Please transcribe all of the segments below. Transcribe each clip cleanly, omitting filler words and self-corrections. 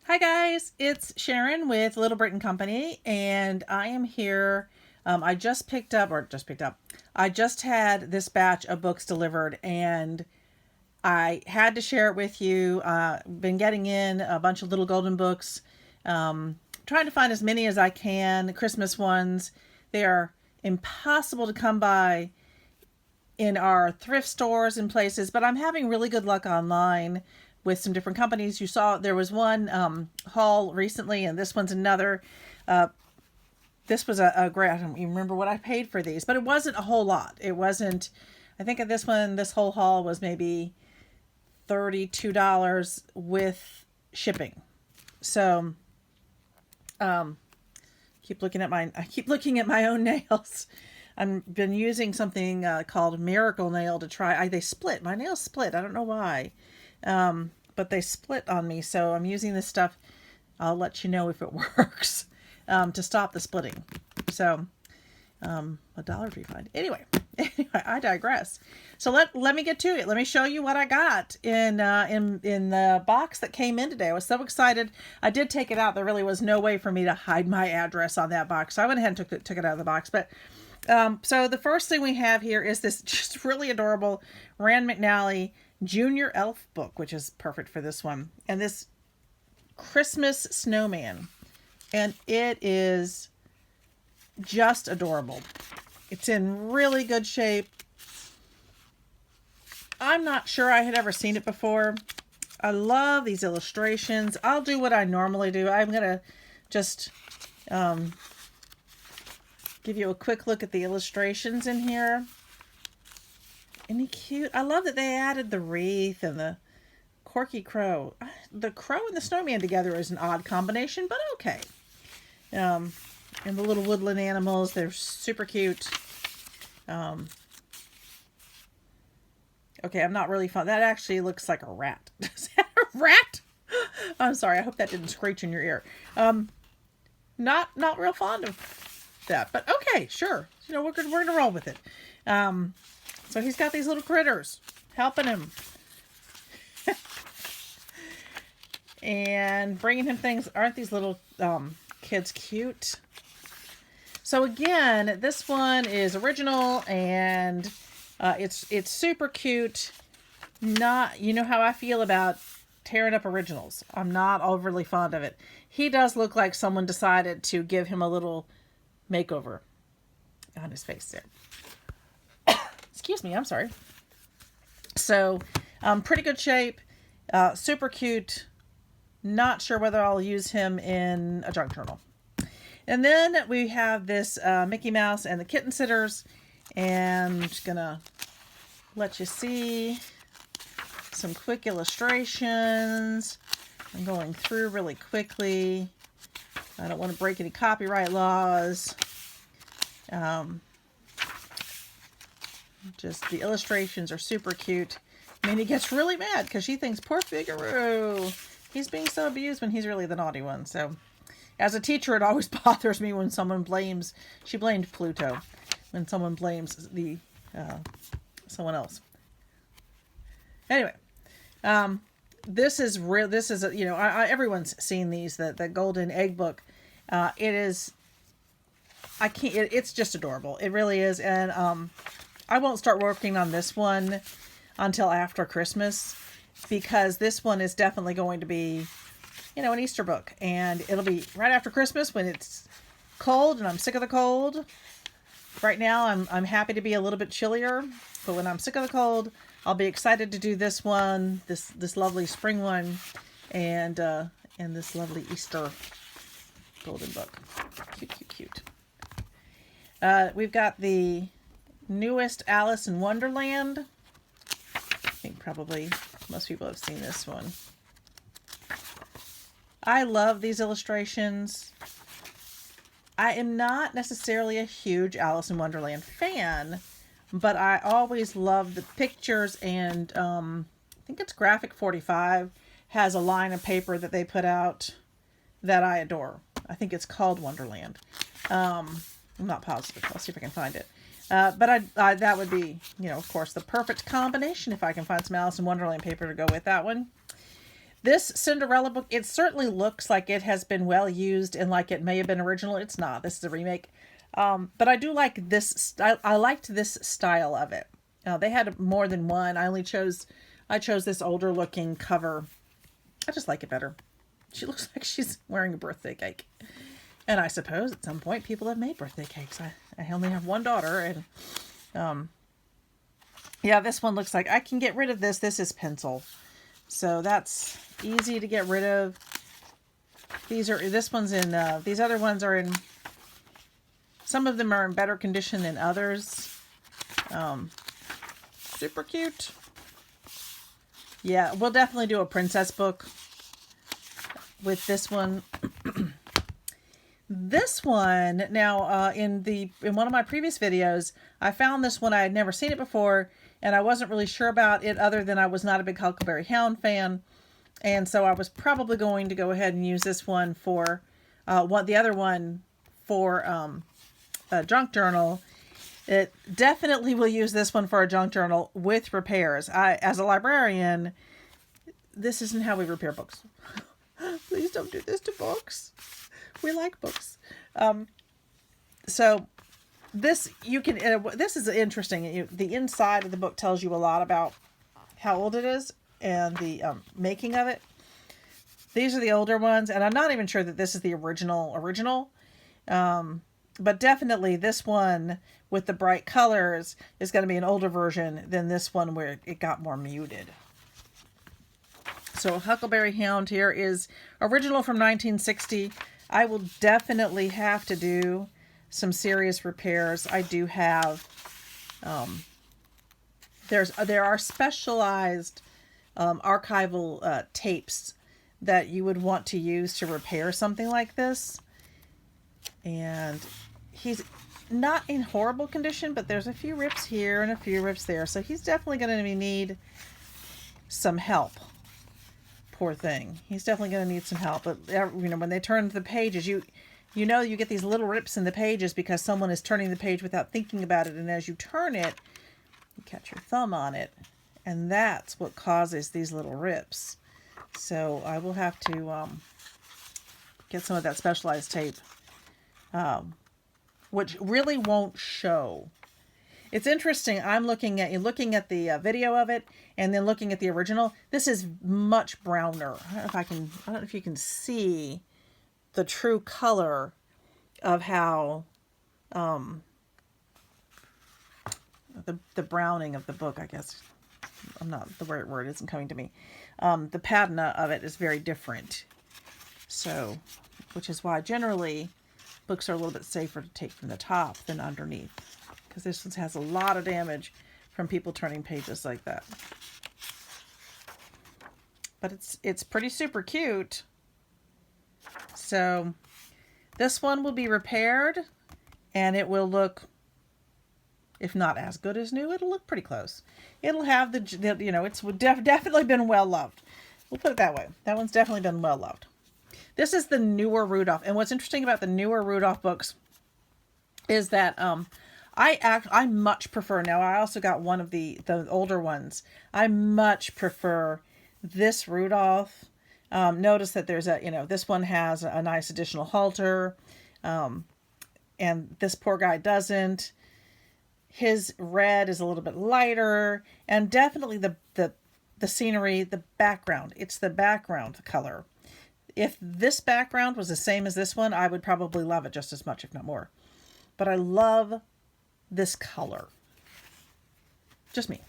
Hi guys, it's Sharon with Little Britain Company, and I am here. I just picked up, I just had this batch of books delivered, and I had to share it with you. Been getting in a bunch of little golden books, trying to find as many as I can. Christmas ones. They are impossible to come by in our thrift stores and places, but I'm having really good luck online with some different companies. You saw there was one haul recently, and this one's another. This was a great. I don't even remember what I paid for these, but it wasn't a whole lot. It wasn't. I think at this one, this whole haul was maybe $32 with shipping. So, keep looking at I keep looking at my own nails. I've been using something called Miracle Nail to try. They split. My nails split. I don't know why, but they split on me. So I'm using this stuff. I'll let you know if it works to stop the splitting. So a Dollar Tree find. Anyway, I digress. So let me get to it. Let me show you what I got in the box that came in today. I was so excited. I did take it out. There really was no way for me to hide my address on that box, so I went ahead and took it out of the box. But so the first thing we have here is this just really adorable Rand McNally Junior Elf book, which is perfect for this one, and this Christmas snowman, and it is just adorable. It's in really good shape. I'm not sure I had ever seen it before. I love these illustrations. I'll do what I normally do. I'm gonna just give you a quick look at the illustrations in here. Isn't he cute? I love that they added the wreath and the quirky crow. The crow and the snowman together is an odd combination, but okay. And the little woodland animals, they're super cute. Okay, I'm not really fun. That actually looks like a rat. Is that a rat? I'm sorry. I hope that didn't screech in your ear. Not real fond of that, but okay, sure. You know, we're gonna roll with it. So he's got these little critters helping him and bringing him things. Aren't these little kids cute? So again, this one is original, and it's super cute. Not, you know how I feel about tearing up originals. I'm not overly fond of it. He does look like someone decided to give him a little makeover on his face there. Excuse me, I'm sorry. So, pretty good shape, super cute. Not sure whether I'll use him in a junk journal. And then we have this Mickey Mouse and the Kitten Sitters, and I'm just gonna let you see some quick illustrations. I'm going through really quickly. I don't want to break any copyright laws. Just the illustrations are super cute. Minnie gets really mad because she thinks, poor Figaro, he's being so abused when he's really the naughty one. So as a teacher, it always bothers me when someone blames, she blamed Pluto, when someone blames the someone else. Anyway, this is real. This is, you know, everyone's seen these, the Golden Egg book. It is, I can't, it's just adorable. It really is. And I won't start working on this one until after Christmas, because this one is definitely going to be, you know, an Easter book, and it'll be right after Christmas when it's cold and I'm sick of the cold. Right now I'm happy to be a little bit chillier, but when I'm sick of the cold, I'll be excited to do this one, this lovely spring one, and this lovely Easter golden book. Cute, cute, cute. We've got the newest Alice in Wonderland. I think probably most people have seen this one. I love these illustrations. I am not necessarily a huge Alice in Wonderland fan, but I always love the pictures, and I think it's Graphic 45 has a line of paper that they put out that I adore. I think it's called Wonderland. I'm not positive. I'll see if I can find it. But that would be, you know, of course, the perfect combination if I can find some Alice in Wonderland paper to go with that one. This Cinderella book, it certainly looks like it has been well used and like it may have been original. It's not. This is a remake. But I do like this. I liked this style of it. They had more than one. I chose this older looking cover. I just like it better. She looks like she's wearing a birthday cake. And I suppose at some point people have made birthday cakes. I only have one daughter, and yeah, this one looks like I can get rid of this. This is pencil, so that's easy to get rid of. This one's in. These other ones are in. Some of them are in better condition than others. Super cute. Yeah, we'll definitely do a princess book with this one. This one, now in one of my previous videos, I found this one. I had never seen it before, and I wasn't really sure about it other than I was not a big Huckleberry Hound fan. And so I was probably going to go ahead and use this one for, the other one for a junk journal. It definitely will use this one for a junk journal with repairs. As a librarian, this isn't how we repair books. Please don't do this to books. We like books. So this this is interesting. The inside of the book tells you a lot about how old it is and the making of it. These are the older ones, and I'm not even sure that this is the original. But definitely this one with the bright colors is going to be an older version than this one where it got more muted. So Huckleberry Hound here is original from 1960. I will definitely have to do some serious repairs. I do have, there are specialized archival tapes that you would want to use to repair something like this. And he's not in horrible condition, but there's a few rips here and a few rips there. So he's definitely going to need some help. Poor thing. He's definitely going to need some help. But when they turn the pages, you get these little rips in the pages because someone is turning the page without thinking about it. And as you turn it, you catch your thumb on it, and that's what causes these little rips. So I will have to get some of that specialized tape, which really won't show. It's interesting. I'm looking at the video of it and then looking at the original. This is much browner. I don't know if you can see the true color of how the browning of the book, I guess. The right word isn't coming to me. The patina of it is very different. So, which is why generally books are a little bit safer to take from the top than underneath, because this one has a lot of damage from people turning pages like that. But it's pretty super cute. So this one will be repaired, and it will look, if not as good as new, it'll look pretty close. It'll have it's definitely been well loved. We'll put it that way. That one's definitely been well loved. This is the newer Rudolph, and what's interesting about the newer Rudolph books is that I much prefer, now I also got one of the older ones. I much prefer this Rudolph. Notice that there's this one has a nice additional halter, and this poor guy doesn't. His red is a little bit lighter, and definitely the scenery, the background. It's the background color. If this background was the same as this one, I would probably love it just as much, if not more. But I love this color. Just me.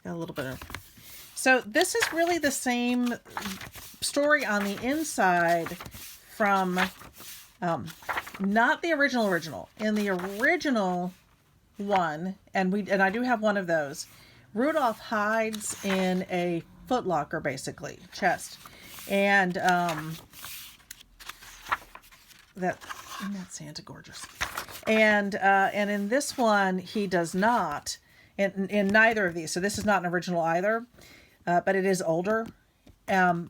Got a little bit of... So this is really the same story on the inside from not the original. In the original one, and I do have one of those, Rudolph hides in a footlocker, basically, chest. And isn't that Santa gorgeous? And in this one, he does not. In neither of these. So this is not an original either, but it is older. And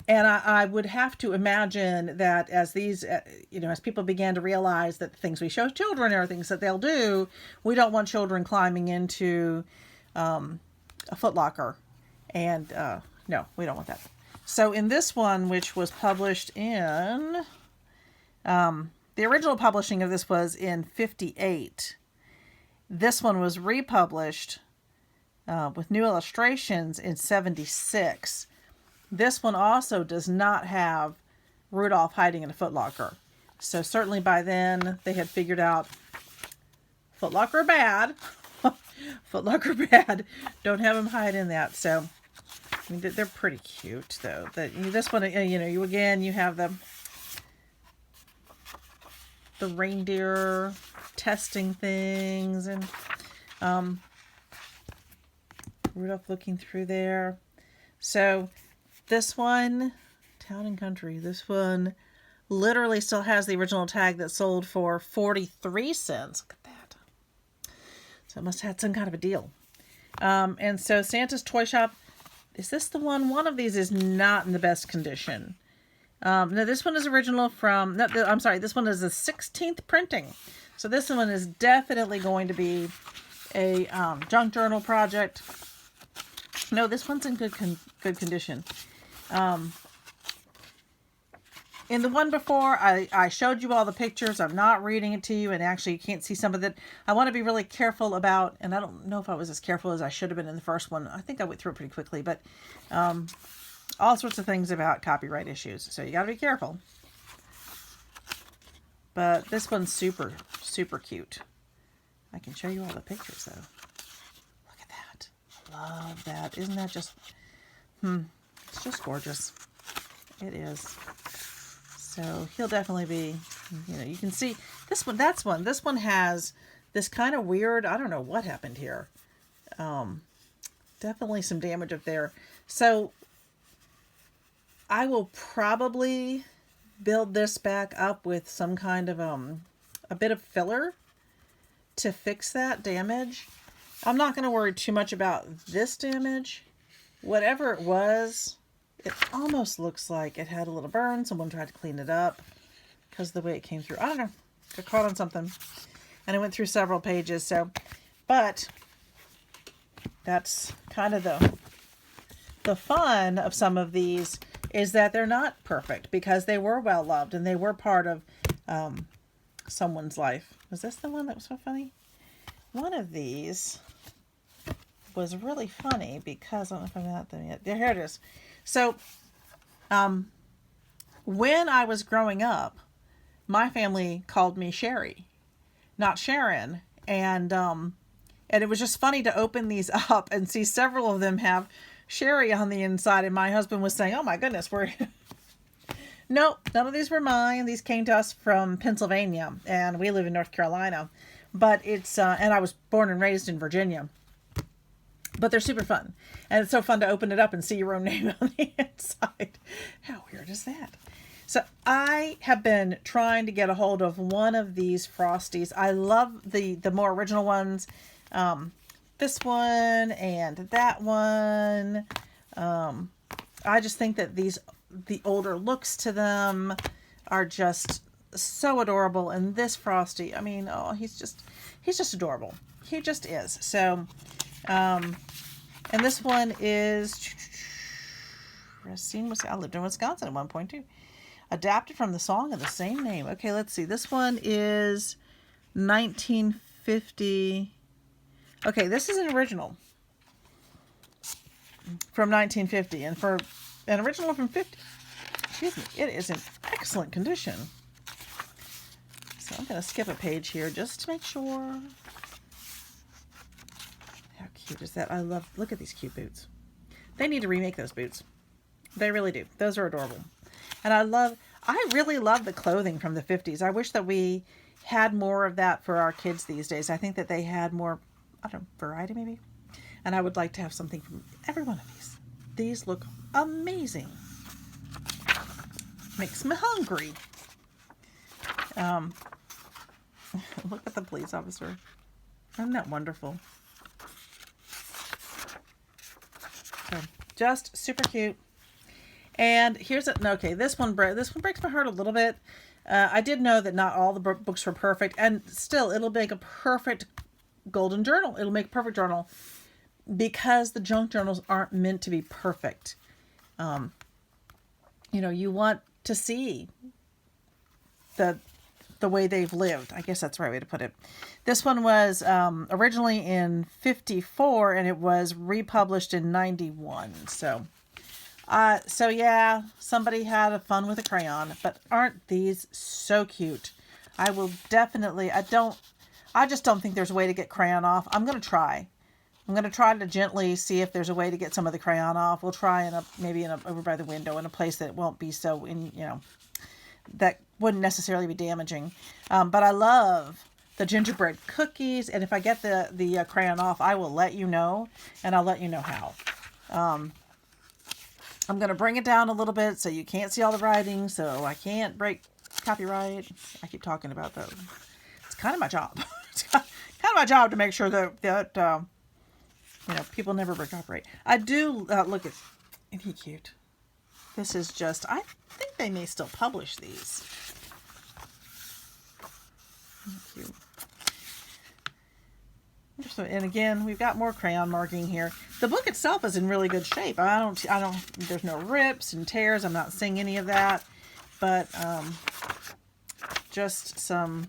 I would have to imagine that as these, as people began to realize that the things we show children are things that they'll do, we don't want children climbing into a footlocker. And no, we don't want that. So in this one, which was published in, the original publishing of this was in 58. This one was republished with new illustrations in 76. This one also does not have Rudolph hiding in a footlocker. So certainly by then they had figured out footlocker bad. Footlocker bad. Don't have him hide in that. So I mean, they're pretty cute though. This one, you have the reindeer testing things, and Rudolph looking through there. So this one, Town and Country, this one literally still has the original tag that sold for 43 cents. Look at that. So it must have had some kind of a deal. And so Santa's Toy Shop, is this the one? One of these is not in the best condition. No, this one is original from, no, I'm sorry, this one is the 16th printing. So this one is definitely going to be a junk journal project. No, this one's in good condition. In the one before, I showed you all the pictures. I'm not reading it to you, and actually you can't see some of it. I want to be really careful about, and I don't know if I was as careful as I should have been in the first one. I think I went through it pretty quickly, but all sorts of things about copyright issues. So you got to be careful. But this one's super, super cute. I can show you all the pictures, though. Look at that. Love that. Isn't that just, it's just gorgeous. It is. So he'll definitely be, you can see this one, this one has this kind of weird, I don't know what happened here. Definitely some damage up there. So I will probably build this back up with some kind of, a bit of filler to fix that damage. I'm not going to worry too much about this damage. Whatever it was, it almost looks like it had a little burn. Someone tried to clean it up because of the way it came through. I don't know. Got caught on something. And it went through several pages. So, but that's kind of the fun of some of these is that they're not perfect because they were well loved and they were part of someone's life. Was this the one that was so funny? One of these was really funny because I don't know if I'm at them yet. Here it is. So, when I was growing up, my family called me Sherry, not Sharon. And it was just funny to open these up and see several of them have Sherry on the inside. And my husband was saying, oh my goodness, nope, none of these were mine. These came to us from Pennsylvania and we live in North Carolina, but it's, and I was born and raised in Virginia. But they're super fun. And it's so fun to open it up and see your own name on the inside. How weird is that? So I have been trying to get a hold of one of these Frosties. I love the more original ones. This one and that one. I just think that the older looks to them are just so adorable. And this Frosty, I mean, oh, he's just adorable. He just is. So, and this one is, I lived in Wisconsin at one point too. Adapted from the song of the same name. Okay, let's see. This one is 1950. Okay, this is an original from 1950. And for an original from 50, excuse me, it is in excellent condition. So I'm going to skip a page here just to make sure. How cute is that? Look at these cute boots. They need to remake those boots. They really do. Those are adorable. And I really love the clothing from the 50s. I wish that we had more of that for our kids these days. I think that they had more, I don't know, variety maybe. And I would like to have something from every one of these. These look amazing. Makes me hungry. Look at the police officer. Isn't that wonderful? So, just super cute. And here's okay. This one breaks my heart a little bit. I did know that not all the books were perfect, and still, it'll make a perfect golden journal. It'll make a perfect journal because the junk journals aren't meant to be perfect. you want to see the way they've lived. I guess that's the right way to put it. This one was originally in 54 and it was republished in 91. So yeah, somebody had fun with a crayon, but aren't these so cute? I will definitely, I just don't think there's a way to get crayon off. I'm going to try. I'm going to try to gently see if there's a way to get some of the crayon off. We'll try maybe over by the window in a place that won't be so that wouldn't necessarily be damaging. But I love the gingerbread cookies, and if I get the crayon off, I will let you know, and I'll let you know how. I'm going to bring it down a little bit so you can't see all the writing, so I can't break copyright. I keep talking about that. It's kind of my job. It's kind of my job to make sure that people never break copyright. I do look at. Isn't he cute? This is just. I think they may still publish these. Thank you. And again, we've got more crayon marking here. The book itself is in really good shape. There's no rips and tears. I'm not seeing any of that, but just some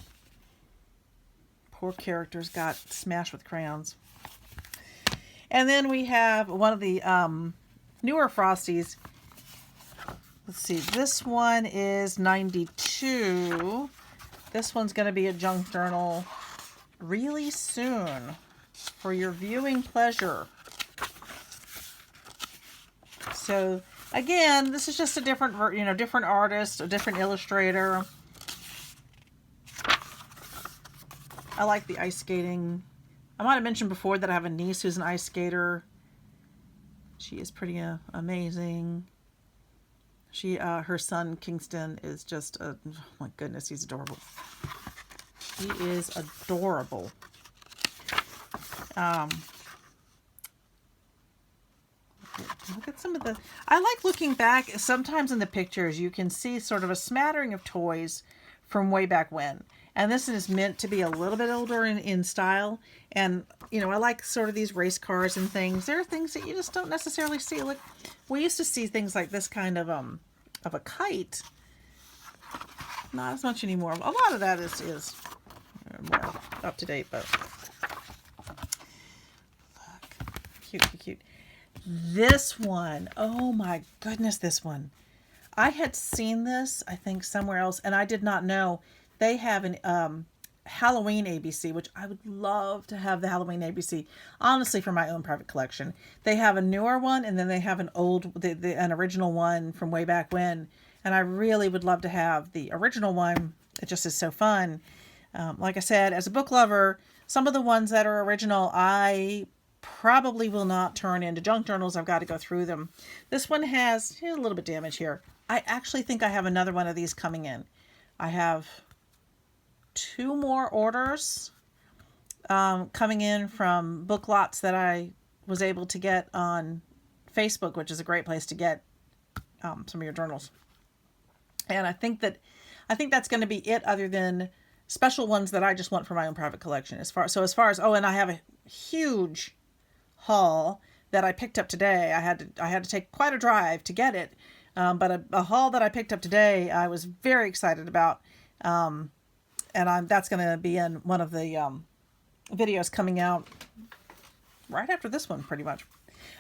poor characters got smashed with crayons. And then we have one of the newer Frosties. Let's see, this one is 92. This one's going to be a junk journal really soon for your viewing pleasure. So again, this is just a different artist, a different illustrator. I like the ice skating. I might have mentioned before that I have a niece who's an ice skater. She is pretty amazing. Her son Kingston is just oh my goodness, he's adorable. He is adorable. Look at some of the. I like looking back. Sometimes in the pictures, you can see sort of a smattering of toys from way back when. And this is meant to be a little bit older in style. And, I like sort of these race cars and things. There are things that you just don't necessarily see. Like, we used to see things like this kind of a kite. Not as much anymore. A lot of that is more up to date, but look, cute. This one, oh my goodness, this one. I had seen this, I think, somewhere else, and I did not know. They have an Halloween ABC, which I would love to have the Halloween ABC, honestly, for my own private collection. They have a newer one, and then they have an original one from way back when, and I really would love to have the original one. It just is so fun. Like I said, as a book lover, some of the ones that are original, I probably will not turn into junk journals. I've got to go through them. This one has a little bit damage here. I actually think I have another one of these coming in. I have 2 more orders coming in from book lots that I was able to get on Facebook, which is a great place to get some of your journals. And I think that's going to be it, other than special ones that I just want for my own private collection. As far as and I have a huge haul that I picked up today. I had to take quite a drive to get it, but a haul that I picked up today I was very excited about, and that's going to be in one of the videos coming out right after this one, pretty much.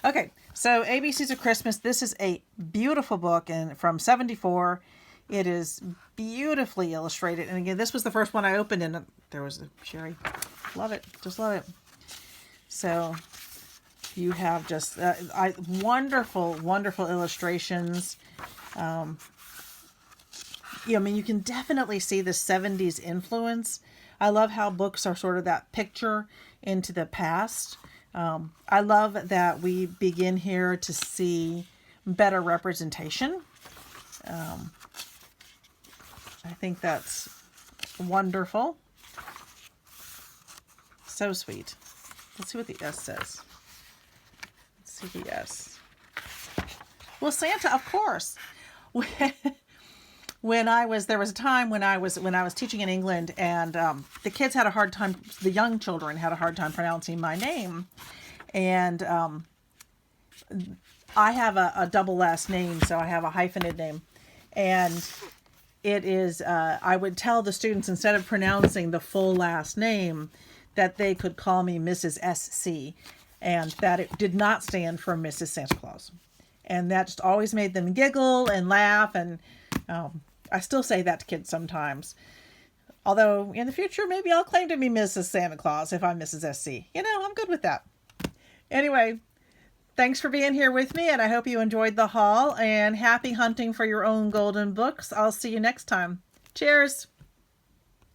Okay, so ABCs of Christmas. This is a beautiful book and from 74. It is beautifully illustrated. And again, this was the first one I opened, and there was the cherry. Love it. Just love it. So you have just wonderful, wonderful illustrations. You can definitely see the 70s influence. I love how books are sort of that picture into the past. I love that we begin here to see better representation. I think that's wonderful. So sweet. Let's see what the S says. Let's see the S. Well, Santa, of course. There was a time when I was teaching in England, and the kids had a hard time. The young children had a hard time pronouncing my name, and I have a double last name, so I have a hyphenated name. And it is, I would tell the students, instead of pronouncing the full last name, that they could call me Mrs. SC, and that it did not stand for Mrs. Santa Claus. And that just always made them giggle and laugh, and I still say that to kids sometimes. Although, in the future, maybe I'll claim to be Mrs. Santa Claus if I'm Mrs. SC. I'm good with that. Anyway, thanks for being here with me, and I hope you enjoyed the haul, and happy hunting for your own golden books. I'll see you next time. Cheers!